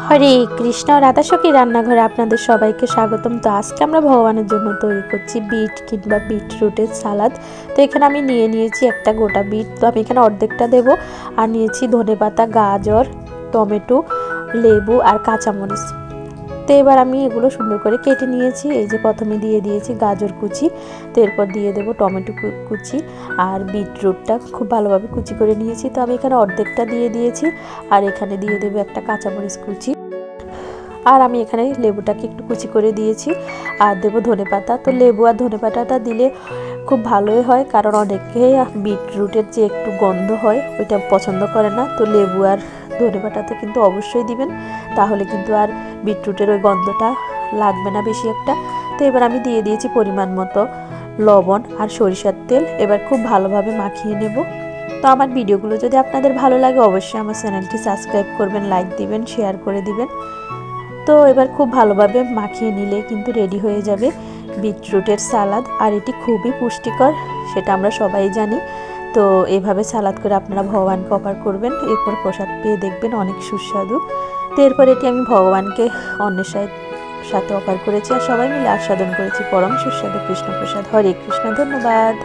হরে কৃষ্ণ, রাধাসখী রান্নাঘরে আপনাদের সবাইকে স্বাগতম। তো আজকে আমরা ভগবানের জন্য তৈরি করছি বিট কিংবা বিটরুটের সালাদ। তো এখানে আমি নিয়েছি একটা গোটা বিট, তো আমি এখানে অর্ধেকটা দেব। আর নিয়েছি ধনেপাতা, গাজর, টমেটো, লেবু আর কাঁচামরিচ। তো এবার আমি এগুলো সুন্দর করে কেটে নিয়েছি। এই যে প্রথমে দিয়ে দিয়েছি গাজর কুচি, তো এরপর দিয়ে দেবো টমেটো কুচি আর বিটরুটটা খুব ভালোভাবে কুচি করে নিয়েছি। তো আমি এখানে অর্ধেকটা দিয়ে দিয়েছি। আর এখানে দিয়ে দেবো একটা কাঁচামরিচ কুচি। আর আমি এখানে লেবুটাকে একটু কুচি করে দিয়েছি। আর দেবো ধনেপাতা। তো লেবু আর ধনেপাতাটা দিলে খুব ভালোই হয়, কারণ অনেকে বিটরুটের যে একটু গন্ধ হয় ওইটা পছন্দ করে না। তো লেবু আর ধনেপাতাতে কিন্তু অবশ্যই দিবেন, তাহলে কিন্তু আর বিটরুটের ওই গন্ধটা লাগবে না বেশি একটা। তো এবার আমি দিয়ে দিয়েছি পরিমাণ মতো লবণ আর সরিষার তেল। এবার খুব ভালোভাবে মাখিয়ে নেব। তো আমার ভিডিওগুলো যদি আপনাদের ভালো লাগে অবশ্যই আমার চ্যানেলটি সাবস্ক্রাইব করবেন, লাইক দিবেন, শেয়ার করে দিবেন। তো এবার খুব ভালোভাবে মাখিয়ে নিলে কিন্তু রেডি হয়ে যাবে বিটরুটের সালাদ। আর এটি খুবই পুষ্টিকর, সেটা আমরা সবাই জানি। তো এভাবে সালাদ করে আপনারা ভগবানকে অফার করবেন, এরপর প্রসাদ পেয়ে দেখবেন অনেক সুস্বাদু। তো এরপর এটি আমি ভগবানকে অন্যের সাথে অফার করেছি আর সবাই মিলে আস্বাদন করেছি পরম সুস্বাদু কৃষ্ণপ্রসাদ। হরে কৃষ্ণ, ধন্যবাদ।